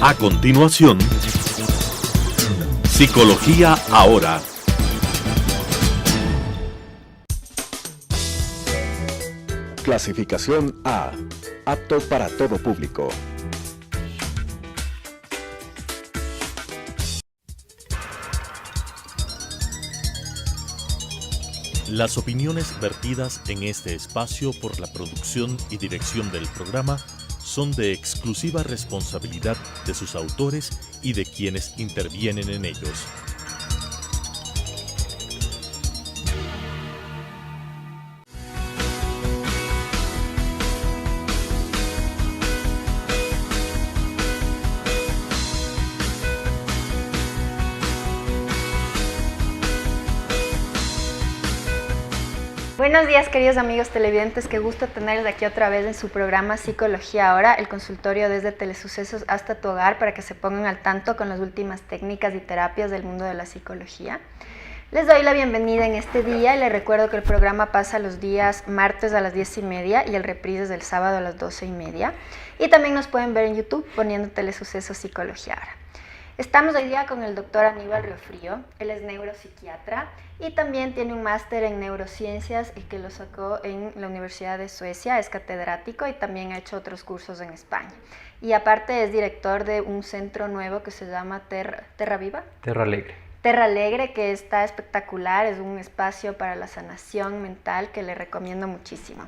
A continuación, Psicología Ahora. Clasificación A. Apto para todo público. Las opiniones vertidas en este espacio por la producción y dirección del programa son de exclusiva responsabilidad de sus autores y de quienes intervienen en ellos. Buenos días, queridos amigos televidentes, qué gusto tenerles aquí otra vez en su programa Psicología Ahora, el consultorio desde Telesucesos hasta tu hogar para que se pongan al tanto con las últimas técnicas y terapias del mundo de la psicología. Les doy la bienvenida en este día y les recuerdo que el programa pasa los días martes a las 10:30 y el reprise es el sábado a las 12:30. Y también nos pueden ver en YouTube poniendo Telesucesos Psicología Ahora. Estamos hoy día con el doctor Aníbal Riofrío, él es neuropsiquiatra y también tiene un máster en neurociencias y que lo sacó en la Universidad de Suecia, es catedrático y también ha hecho otros cursos en España. Y aparte es director de un centro nuevo que se llama Terra Viva. Terra Alegre. Terra Alegre, que está espectacular, es un espacio para la sanación mental que le recomiendo muchísimo.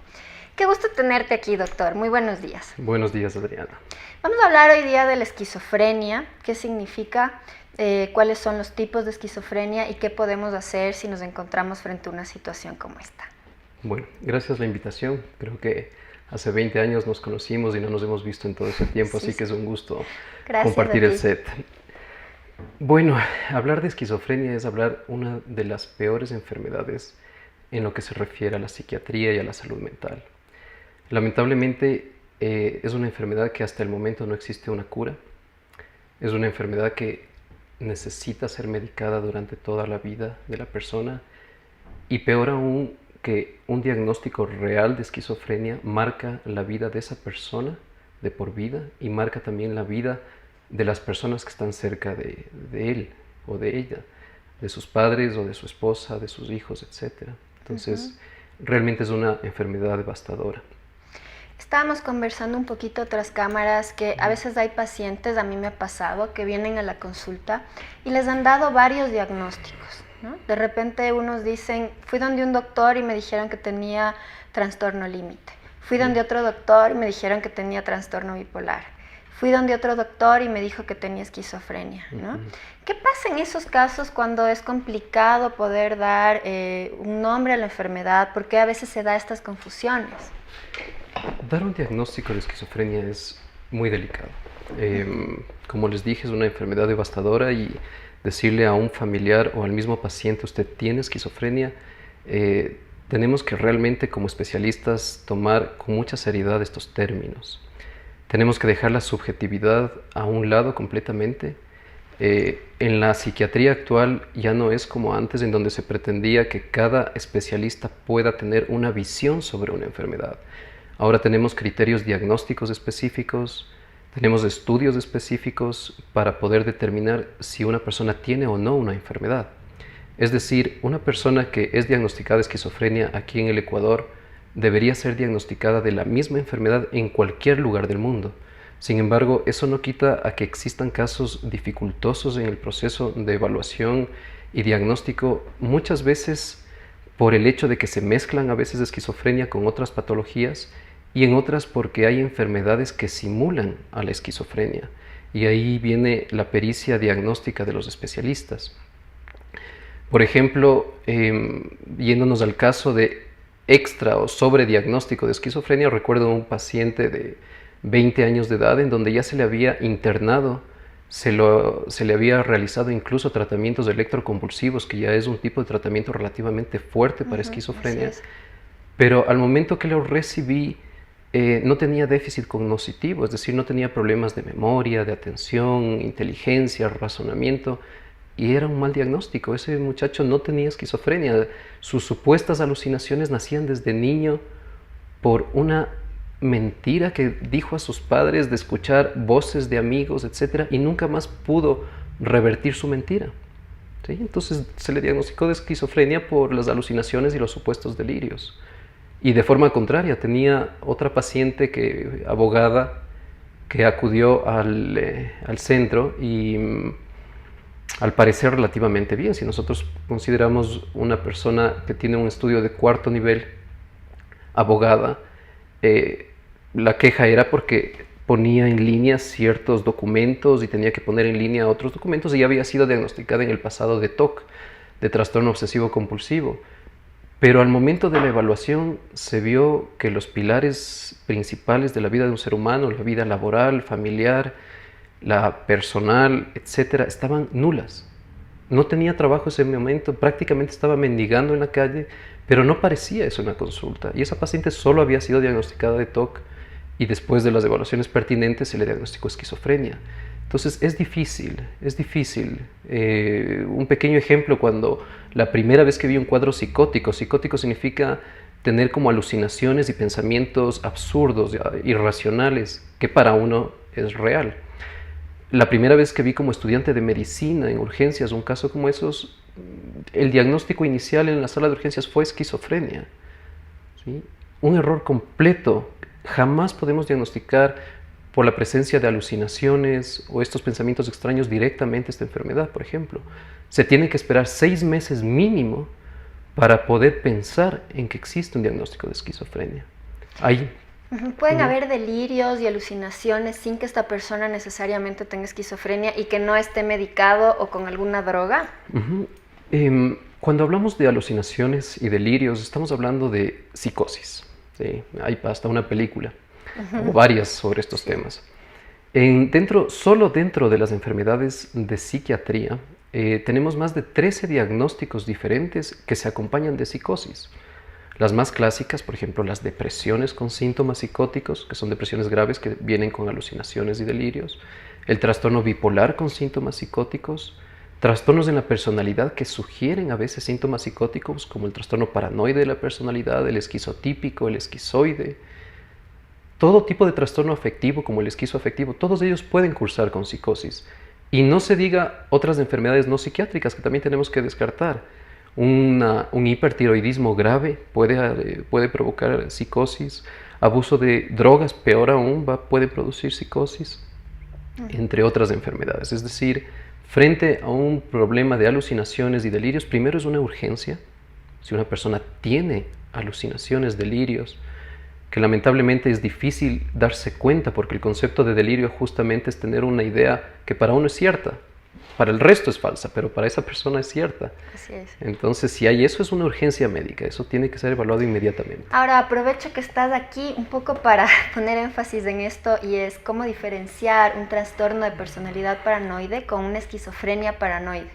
Qué gusto tenerte aquí, doctor. Muy buenos días. Buenos días, Adriana. Vamos a hablar hoy día de la esquizofrenia, qué significa, cuáles son los tipos de esquizofrenia y qué podemos hacer si nos encontramos frente a una situación como esta. Bueno, gracias por la invitación. Creo que hace 20 años nos conocimos y no nos hemos visto en todo ese tiempo, sí, así que es un gusto compartir el set. Bueno, hablar de esquizofrenia es hablar una de las peores enfermedades en lo que se refiere a la psiquiatría y a la salud mental. Lamentablemente es una enfermedad que hasta el momento no existe una cura. Es una enfermedad que necesita ser medicada durante toda la vida de la persona y peor aún que un diagnóstico real de esquizofrenia marca la vida de esa persona de por vida y marca también la vida de las personas que están cerca de él o de ella, de sus padres o de su esposa, de sus hijos, etc. Entonces, realmente es una enfermedad devastadora. Estábamos conversando un poquito tras cámaras que a veces hay pacientes, a mí me ha pasado, que vienen a la consulta y les han dado varios diagnósticos, ¿no? De repente unos dicen, fui donde un doctor y me dijeron que tenía trastorno límite. Fui donde otro doctor y me dijeron que tenía trastorno bipolar. Fui donde otro doctor y me dijo que tenía esquizofrenia, ¿no? ¿Qué pasa en esos casos cuando es complicado poder dar un nombre a la enfermedad? ¿Por qué a veces se da estas confusiones? Dar un diagnóstico de esquizofrenia es muy delicado. Como les dije, es una enfermedad devastadora y decirle a un familiar o al mismo paciente, usted tiene esquizofrenia, tenemos que realmente como especialistas tomar con mucha seriedad estos términos. Tenemos que dejar la subjetividad a un lado completamente. En la psiquiatría actual ya no es como antes, en donde se pretendía que cada especialista pueda tener una visión sobre una enfermedad. Ahora tenemos criterios diagnósticos específicos, tenemos estudios específicos para poder determinar si una persona tiene o no una enfermedad. Es decir, una persona que es diagnosticada de esquizofrenia aquí en el Ecuador debería ser diagnosticada de la misma enfermedad en cualquier lugar del mundo. Sin embargo, eso no quita a que existan casos dificultosos en el proceso de evaluación y diagnóstico, muchas veces por el hecho de que se mezclan a veces esquizofrenia con otras patologías y en otras porque hay enfermedades que simulan a la esquizofrenia. Y ahí viene la pericia diagnóstica de los especialistas. Por ejemplo, yéndonos al caso de extra o sobrediagnóstico de esquizofrenia, recuerdo un paciente de 20 años de edad en donde ya se le había internado, se le había realizado incluso tratamientos electroconvulsivos, que ya es un tipo de tratamiento relativamente fuerte para esquizofrenia, pero al momento que lo recibí no tenía déficit cognitivo, es decir, no tenía problemas de memoria, de atención, inteligencia, razonamiento, y era un mal diagnóstico. Ese muchacho no tenía esquizofrenia. Sus supuestas alucinaciones nacían desde niño por una mentira que dijo a sus padres, de escuchar voces de amigos, etcétera, y nunca más pudo revertir su mentira. ¿Sí? Entonces se le diagnosticó de esquizofrenia por las alucinaciones y los supuestos delirios. Y de forma contraria, tenía otra paciente abogada, que acudió al centro y al parecer relativamente bien. Si nosotros consideramos una persona que tiene un estudio de 4º nivel, abogada, la queja era porque ponía en línea ciertos documentos y tenía que poner en línea otros documentos, y ya había sido diagnosticada en el pasado de TOC, de trastorno obsesivo compulsivo. Pero al momento de la evaluación se vio que los pilares principales de la vida de un ser humano, la vida laboral, familiar, la personal, etcétera, estaban nulas. No tenía trabajo ese momento, prácticamente estaba mendigando en la calle, pero no parecía eso en la consulta. Y esa paciente solo había sido diagnosticada de TOC, y después de las evaluaciones pertinentes se le diagnosticó esquizofrenia. Entonces es difícil, es difícil. Un pequeño ejemplo: cuando la primera vez que vi un cuadro psicótico significa tener como alucinaciones y pensamientos absurdos, irracionales, que para uno es real. La primera vez que vi como estudiante de medicina en urgencias un caso como esos, el diagnóstico inicial en la sala de urgencias fue esquizofrenia. ¿Sí? Un error completo. Jamás podemos diagnosticar por la presencia de alucinaciones o estos pensamientos extraños directamente esta enfermedad, por ejemplo. Se tiene que esperar 6 meses mínimo para poder pensar en que existe un diagnóstico de esquizofrenia. Ahí. Pueden haber delirios y alucinaciones sin que esta persona necesariamente tenga esquizofrenia y que no esté medicado o con alguna droga. Cuando hablamos de alucinaciones y delirios, estamos hablando de psicosis. ¿Sí? Hay hasta una película o varias sobre estos temas. Solo dentro de las enfermedades de psiquiatría tenemos más de 13 diagnósticos diferentes que se acompañan de psicosis. Las más clásicas, por ejemplo, las depresiones con síntomas psicóticos, que son depresiones graves que vienen con alucinaciones y delirios, el trastorno bipolar con síntomas psicóticos, trastornos en la personalidad que sugieren a veces síntomas psicóticos, como el trastorno paranoide de la personalidad, el esquizotípico, el esquizoide. Todo tipo de trastorno afectivo, como el esquizoafectivo, todos ellos pueden cursar con psicosis. Y no se diga otras enfermedades no psiquiátricas que también tenemos que descartar. Un hipertiroidismo grave puede provocar psicosis. Abuso de drogas, peor aún, puede producir psicosis, entre otras enfermedades. Es decir, frente a un problema de alucinaciones y delirios, primero es una urgencia. Si una persona tiene alucinaciones, delirios, que lamentablemente es difícil darse cuenta, porque el concepto de delirio justamente es tener una idea que para uno es cierta, para el resto es falsa, pero para esa persona es cierta. Así es. Entonces, si hay eso, es una urgencia médica, eso tiene que ser evaluado inmediatamente. Ahora, aprovecho que estás aquí un poco para poner énfasis en esto, y es cómo diferenciar un trastorno de personalidad paranoide con una esquizofrenia paranoide.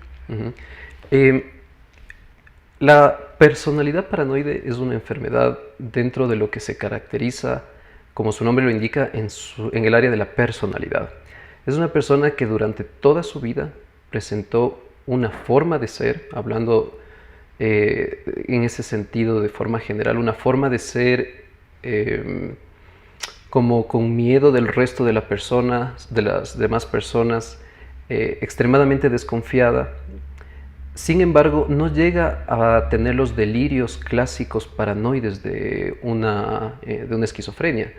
La personalidad paranoide es una enfermedad dentro de lo que se caracteriza, como su nombre lo indica, en el área de la personalidad. Es una persona que durante toda su vida presentó una forma de ser, hablando en ese sentido de forma general, una forma de ser como con miedo del resto de las demás personas, extremadamente desconfiada. Sin embargo, no llega a tener los delirios clásicos paranoides de una esquizofrenia.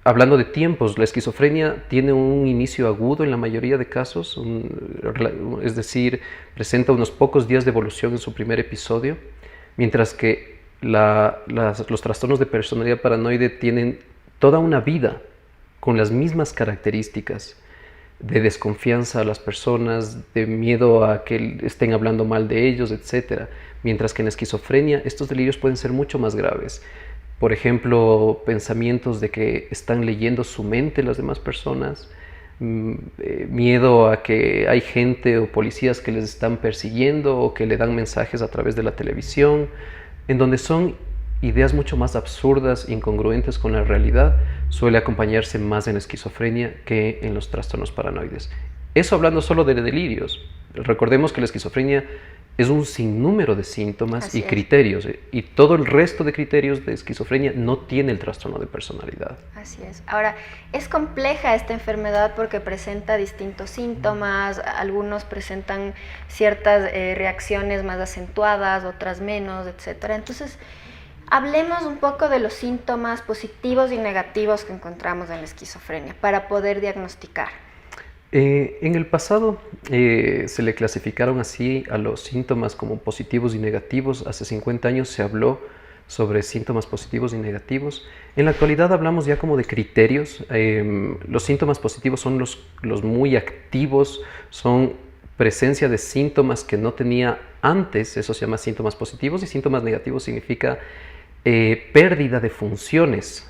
Hablando de tiempos, la esquizofrenia tiene un inicio agudo en la mayoría de casos, es decir, presenta unos pocos días de evolución en su primer episodio, mientras que los trastornos de personalidad paranoide tienen toda una vida con las mismas características de desconfianza a las personas, de miedo a que estén hablando mal de ellos, etc. Mientras que en esquizofrenia estos delirios pueden ser mucho más graves. Por ejemplo, pensamientos de que están leyendo su mente las demás personas, miedo a que hay gente o policías que les están persiguiendo o que le dan mensajes a través de la televisión, en donde son ideas mucho más absurdas, incongruentes con la realidad, suele acompañarse más en esquizofrenia que en los trastornos paranoides. Eso hablando solo de delirios. Recordemos que la esquizofrenia es un sinnúmero de síntomas Así y es. criterios, y todo el resto de criterios de esquizofrenia no tiene el trastorno de personalidad. Así es. Ahora, es compleja esta enfermedad porque presenta distintos síntomas, algunos presentan ciertas reacciones más acentuadas, otras menos, etcétera. Entonces, hablemos un poco de los síntomas positivos y negativos que encontramos en la esquizofrenia para poder diagnosticar. En el pasado se le clasificaron así a los síntomas como positivos y negativos. Hace 50 años se habló sobre síntomas positivos y negativos. En la actualidad hablamos ya como de criterios. Los síntomas positivos son los muy activos, son presencia de síntomas que no tenía antes, eso se llama síntomas positivos, y síntomas negativos significa pérdida de funciones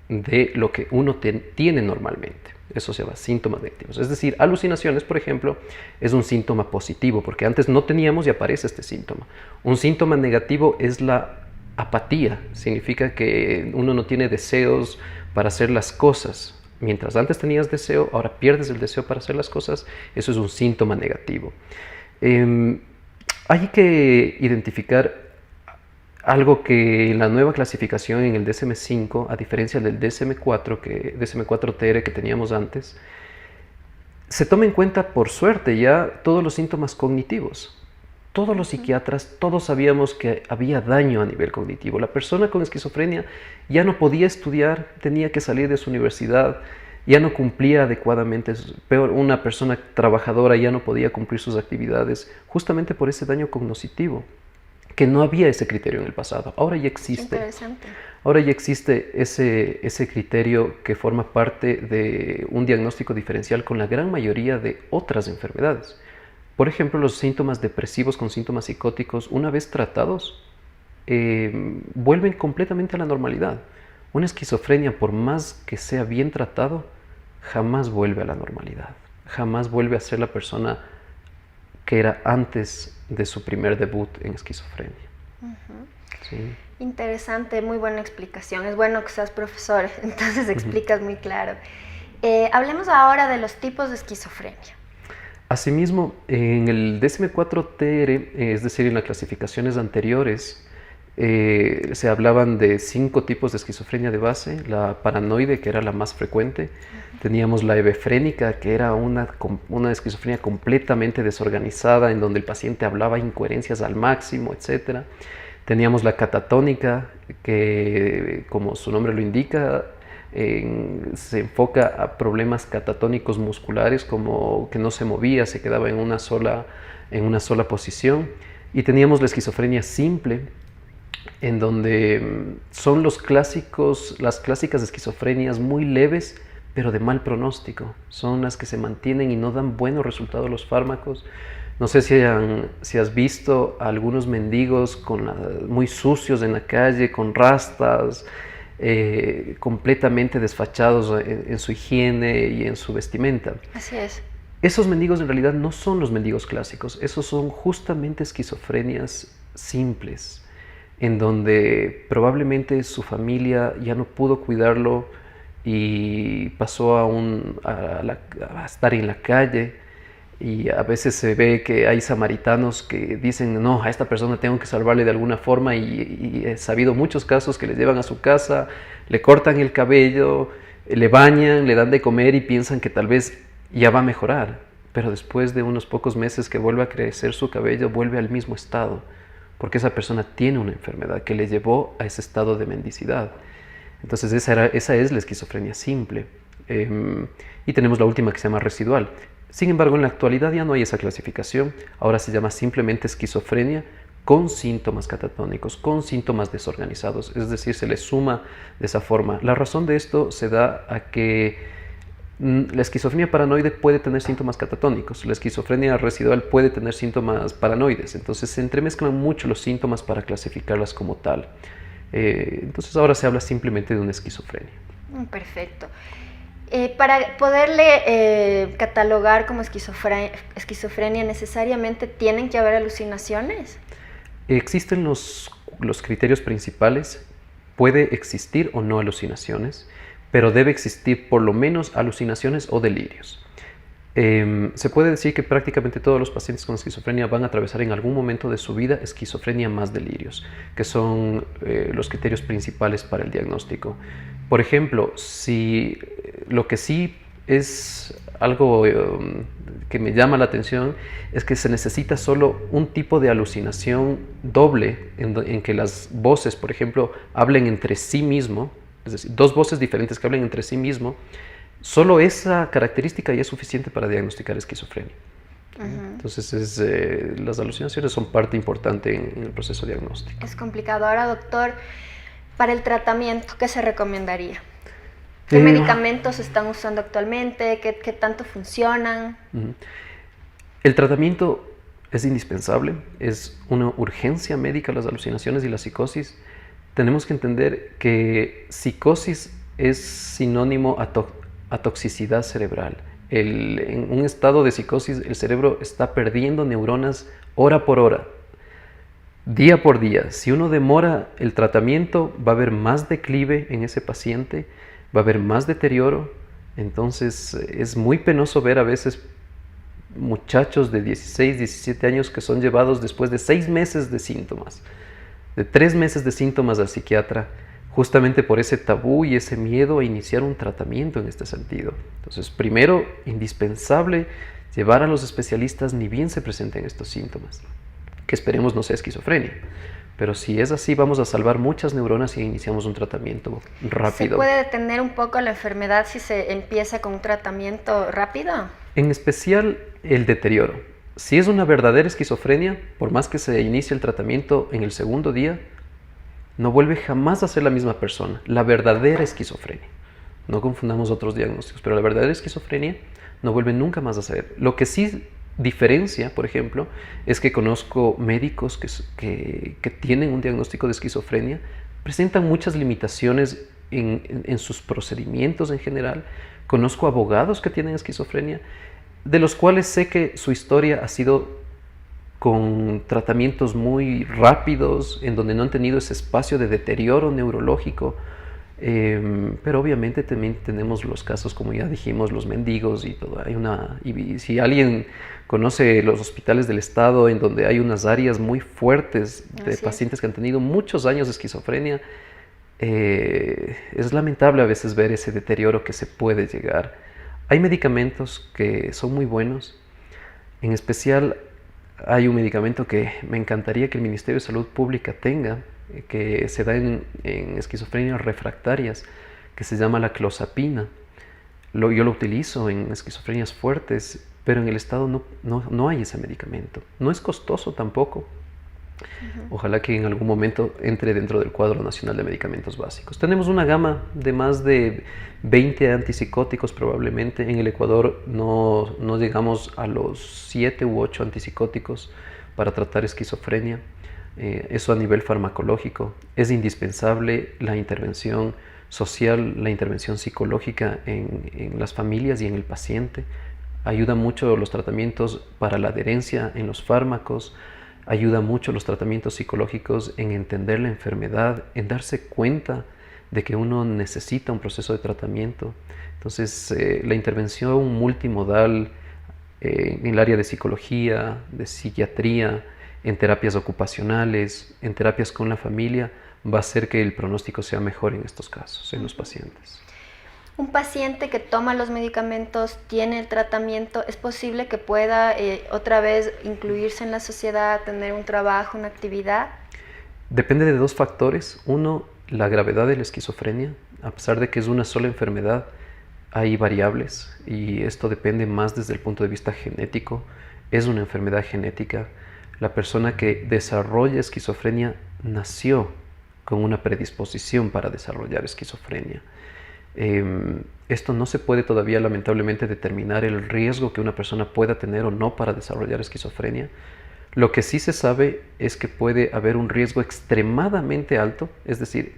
de lo que uno tiene normalmente. Eso se llama síntomas negativos. Es decir, alucinaciones, por ejemplo, es un síntoma positivo, porque antes no teníamos y aparece este síntoma. Un síntoma negativo es la apatía, significa que uno no tiene deseos para hacer las cosas. Mientras antes tenías deseo, ahora pierdes el deseo para hacer las cosas, eso es un síntoma negativo. Hay que identificar algo que en la nueva clasificación en el DSM-5, a diferencia del DSM-4TR que teníamos antes, se toma en cuenta, por suerte, ya todos los síntomas cognitivos. Todos los psiquiatras, todos sabíamos que había daño a nivel cognitivo. La persona con esquizofrenia ya no podía estudiar, tenía que salir de su universidad, ya no cumplía adecuadamente, peor, una persona trabajadora ya no podía cumplir sus actividades, justamente por ese daño cognitivo, que no había ese criterio en el pasado. Ahora ya existe. Interesante. Ahora ya existe ese criterio que forma parte de un diagnóstico diferencial con la gran mayoría de otras enfermedades. Por ejemplo, los síntomas depresivos con síntomas psicóticos, una vez tratados, vuelven completamente a la normalidad. Una esquizofrenia, por más que sea bien tratado, jamás vuelve a la normalidad. Jamás vuelve a ser la persona que era antes de su primer debut en esquizofrenia. Sí. Interesante, muy buena explicación. Es bueno que seas profesor, entonces explicas muy claro. Hablemos ahora de los tipos de esquizofrenia. Asimismo, en el DSM-4TR, es decir, en las clasificaciones anteriores, se hablaban de 5 tipos de esquizofrenia de base: la paranoide, que era la más frecuente, teníamos la hebefrénica, que era una esquizofrenia completamente desorganizada, en donde el paciente hablaba incoherencias al máximo, etc. Teníamos la catatónica, que, como su nombre lo indica, se enfoca a problemas catatónicos musculares, como que no se movía, se quedaba en una sola posición. Y teníamos la esquizofrenia simple, en donde son las clásicas esquizofrenias muy leves, pero de mal pronóstico. Son las que se mantienen y no dan buenos resultados los fármacos. No sé si has visto a algunos mendigos muy sucios en la calle, con rastas, completamente desfachados en su higiene y en su vestimenta. Así es. Esos mendigos en realidad no son los mendigos clásicos, esos son justamente esquizofrenias simples, en donde probablemente su familia ya no pudo cuidarlo y pasó a estar en la calle. Y a veces se ve que hay samaritanos que dicen: no, a esta persona tengo que salvarle de alguna forma, y he sabido muchos casos que les llevan a su casa, le cortan el cabello, le bañan, le dan de comer y piensan que tal vez ya va a mejorar, pero después de unos pocos meses que vuelve a crecer su cabello, vuelve al mismo estado, porque esa persona tiene una enfermedad que le llevó a ese estado de mendicidad. Entonces esa es la esquizofrenia simple. Y tenemos la última, que se llama residual. Sin embargo, en la actualidad ya no hay esa clasificación. Ahora se llama simplemente esquizofrenia con síntomas catatónicos, con síntomas desorganizados, es decir, se le suma de esa forma. La razón de esto se da a que la esquizofrenia paranoide puede tener síntomas catatónicos, la esquizofrenia residual puede tener síntomas paranoides, entonces se entremezclan mucho los síntomas para clasificarlas como tal. Entonces ahora se habla simplemente de una esquizofrenia. Perfecto. Para poderle catalogar como esquizofrenia, ¿necesariamente tienen que haber alucinaciones? Existen los criterios principales. Puede existir o no alucinaciones, pero debe existir por lo menos alucinaciones o delirios. Se puede decir que prácticamente todos los pacientes con esquizofrenia van a atravesar en algún momento de su vida esquizofrenia más delirios, que son los criterios principales para el diagnóstico. Por ejemplo, si lo que sí es algo que me llama la atención es que se necesita solo un tipo de alucinación doble en que las voces, por ejemplo, hablen entre sí mismo, es decir, dos voces diferentes que hablen entre sí mismo. Solo esa característica ya es suficiente para diagnosticar esquizofrenia. Entonces, las alucinaciones son parte importante en el proceso diagnóstico. Es complicado. Ahora, doctor, para el tratamiento, ¿qué se recomendaría? ¿Qué medicamentos se están usando actualmente? ¿Qué tanto funcionan? El tratamiento es indispensable, es una urgencia médica las alucinaciones y la psicosis. Tenemos que entender que psicosis es sinónimo a toxicidad cerebral. En un estado de psicosis, el cerebro está perdiendo neuronas hora por hora, día por día. Si uno demora el tratamiento, va a haber más declive en ese paciente, va a haber más deterioro. Entonces, es muy penoso ver a veces muchachos de 16, 17 años que son llevados después de 6 meses de síntomas, de 3 meses de síntomas al psiquiatra, justamente por ese tabú y ese miedo a iniciar un tratamiento en este sentido. Entonces, primero, indispensable llevar a los especialistas ni bien se presenten estos síntomas, que esperemos no sea esquizofrenia. Pero si es así, vamos a salvar muchas neuronas si iniciamos un tratamiento rápido. ¿Se puede detener un poco la enfermedad si se empieza con un tratamiento rápido? En especial el deterioro. Si es una verdadera esquizofrenia, por más que se inicie el tratamiento en el segundo día, no vuelve jamás a ser la misma persona. La verdadera esquizofrenia. No confundamos otros diagnósticos, pero la verdadera esquizofrenia no vuelve nunca más a ser. Lo que sí diferencia, por ejemplo, es que conozco médicos que tienen un diagnóstico de esquizofrenia, presentan muchas limitaciones en sus procedimientos en general. Conozco abogados que tienen esquizofrenia, de los cuales sé que su historia ha sido con tratamientos muy rápidos, en donde no han tenido ese espacio de deterioro neurológico. Pero obviamente también tenemos los casos, como ya dijimos, los mendigos y todo. Y si alguien conoce los hospitales del estado en donde hay unas áreas muy fuertes de pacientes que han tenido muchos años de esquizofrenia, es lamentable a veces ver ese deterioro que se puede llegar. Hay medicamentos que son muy buenos, en especial hay un medicamento que me encantaría que el Ministerio de Salud Pública tenga, que se da en esquizofrenias refractarias, que se llama la clozapina. Yo lo utilizo en esquizofrenias fuertes, pero en el estado no hay ese medicamento. No es costoso tampoco. Ojalá que en algún momento entre dentro del cuadro nacional de medicamentos básicos. Tenemos una gama de más de 20 antipsicóticos probablemente. En el Ecuador no llegamos a los 7 u 8 antipsicóticos para tratar esquizofrenia. Eso a nivel farmacológico. Es indispensable la intervención social, la intervención psicológica en las familias y en el paciente. Ayuda mucho los tratamientos para la adherencia en los fármacos. Ayuda mucho los tratamientos psicológicos en entender la enfermedad, en darse cuenta de que uno necesita un proceso de tratamiento. Entonces, la intervención multimodal en el área de psicología, de psiquiatría, en terapias ocupacionales, en terapias con la familia, va a hacer que el pronóstico sea mejor en estos casos, en los pacientes. Un paciente que toma los medicamentos, tiene el tratamiento, ¿es posible que pueda otra vez incluirse en la sociedad, tener un trabajo, una actividad? Depende de 2 factores. Uno, la gravedad de la esquizofrenia. A pesar de que es una sola enfermedad, hay variables y esto depende más desde el punto de vista genético. Es una enfermedad genética. La persona que desarrolla esquizofrenia nació con una predisposición para desarrollar esquizofrenia. Esto no se puede todavía lamentablemente determinar el riesgo que una persona pueda tener o no para desarrollar esquizofrenia. Lo que sí se sabe es que puede haber un riesgo extremadamente alto, es decir,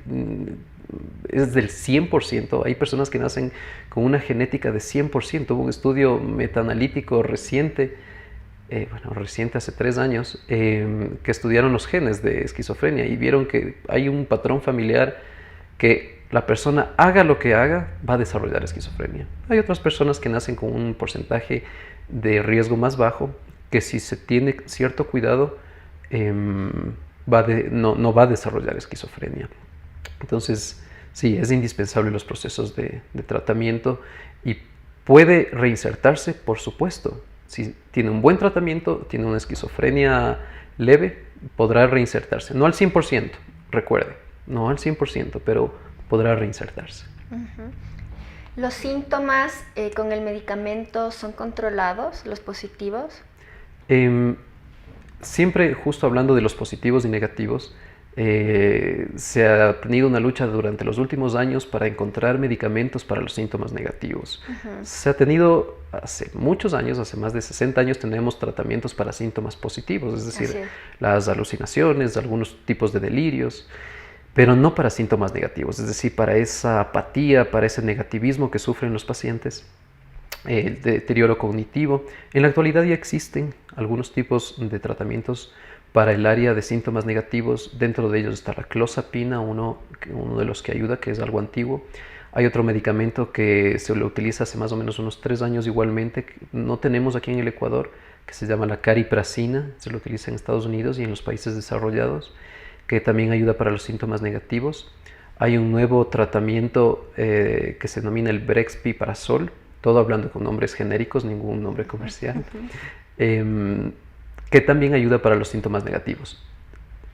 es del 100%. Hay personas que nacen con una genética de 100%. Hubo un estudio metaanalítico reciente, hace 3 años, que estudiaron los genes de esquizofrenia y vieron que hay un patrón familiar que la persona haga lo que haga, va a desarrollar esquizofrenia. Hay otras personas que nacen con un porcentaje de riesgo más bajo, que si se tiene cierto cuidado, no va a desarrollar esquizofrenia. Entonces, sí, es indispensable los procesos de tratamiento y puede reinsertarse, por supuesto. Si tiene un buen tratamiento, tiene una esquizofrenia leve, podrá reinsertarse. No al 100%, recuerde, no al 100%, pero podrá reinsertarse. Uh-huh. ¿Los síntomas con el medicamento son controlados, los positivos? Siempre, justo hablando de los positivos y negativos, se ha tenido una lucha durante los últimos años para encontrar medicamentos para los síntomas negativos. Uh-huh. Se ha tenido hace muchos años, hace más de 60 años, tenemos tratamientos para síntomas positivos, es decir, las alucinaciones, algunos tipos de delirios, pero no para síntomas negativos, es decir, para esa apatía, para ese negativismo que sufren los pacientes, el deterioro cognitivo. En la actualidad ya existen algunos tipos de tratamientos para el área de síntomas negativos. Dentro de ellos está la clozapina, uno de los que ayuda, que es algo antiguo. Hay otro medicamento que se lo utiliza hace más o menos unos 3 años igualmente, que no tenemos aquí en el Ecuador, que se llama la cariprazina, se lo utiliza en Estados Unidos y en los países desarrollados, que también ayuda para los síntomas negativos. Hay un nuevo tratamiento que se denomina el brexpiprazol, todo hablando con nombres genéricos, ningún nombre comercial, que también ayuda para los síntomas negativos.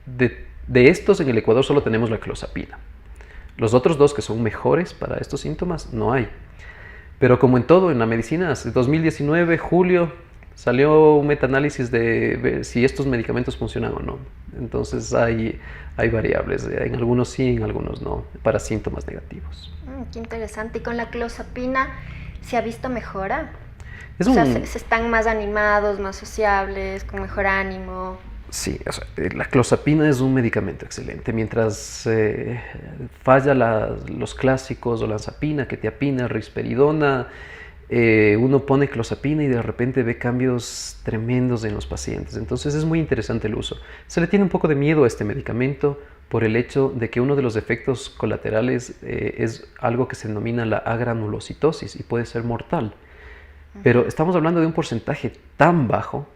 De estos en el Ecuador solo tenemos la clozapina. Los otros dos que son mejores para estos síntomas no hay. Pero como en todo, en la medicina, en 2019, julio, salió un metaanálisis de ver si estos medicamentos funcionan o no. Entonces hay variables, en algunos sí, en algunos no, para síntomas negativos. Qué interesante. ¿Y con la clozapina se ha visto mejora? Se están más animados, más sociables, con mejor ánimo. Sí, o sea, la clozapina es un medicamento excelente. Mientras falla los clásicos, olanzapina, quetiapina, risperidona, uno pone clozapina y de repente ve cambios tremendos en los pacientes. Entonces es muy interesante el uso. Se le tiene un poco de miedo a este medicamento por el hecho de que uno de los efectos colaterales es algo que se denomina la agranulocitosis y puede ser mortal. Pero estamos hablando de un porcentaje tan bajo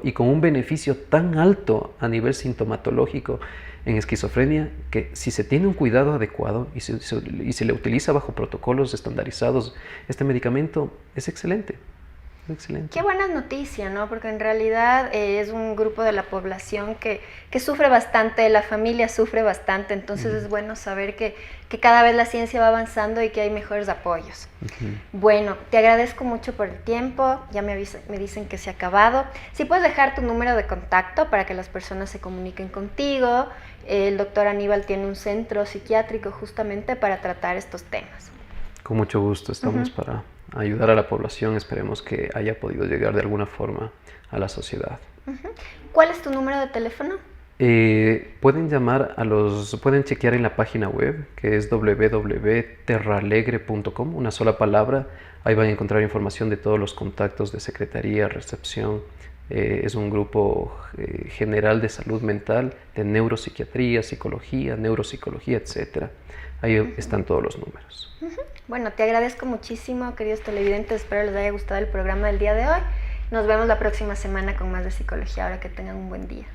y con un beneficio tan alto a nivel sintomatológico en esquizofrenia, que si se tiene un cuidado adecuado y se le utiliza bajo protocolos estandarizados, este medicamento es excelente. Excelente. Qué buena noticia, ¿no? Porque en realidad es un grupo de la población que sufre bastante, la familia sufre bastante, entonces es bueno saber que cada vez la ciencia va avanzando y que hay mejores apoyos. Bueno, te agradezco mucho por el tiempo, ya me dicen que se ha acabado. Si puedes dejar tu número de contacto para que las personas se comuniquen contigo. El doctor Aníbal tiene un centro psiquiátrico justamente para tratar estos temas. Con mucho gusto, estamos para ayudar a la población, esperemos que haya podido llegar de alguna forma a la sociedad. ¿Cuál es tu número de teléfono? Pueden chequear en la página web, que es www.terralegre.com, una sola palabra. Ahí van a encontrar información de todos los contactos de secretaría, recepción. Es un grupo general de salud mental, de neuropsiquiatría, psicología, neuropsicología, etc. Ahí están todos los números. Bueno, te agradezco muchísimo, queridos televidentes. Espero les haya gustado el programa del día de hoy. Nos vemos la próxima semana con más de Psicología Ahora. Que tengan un buen día.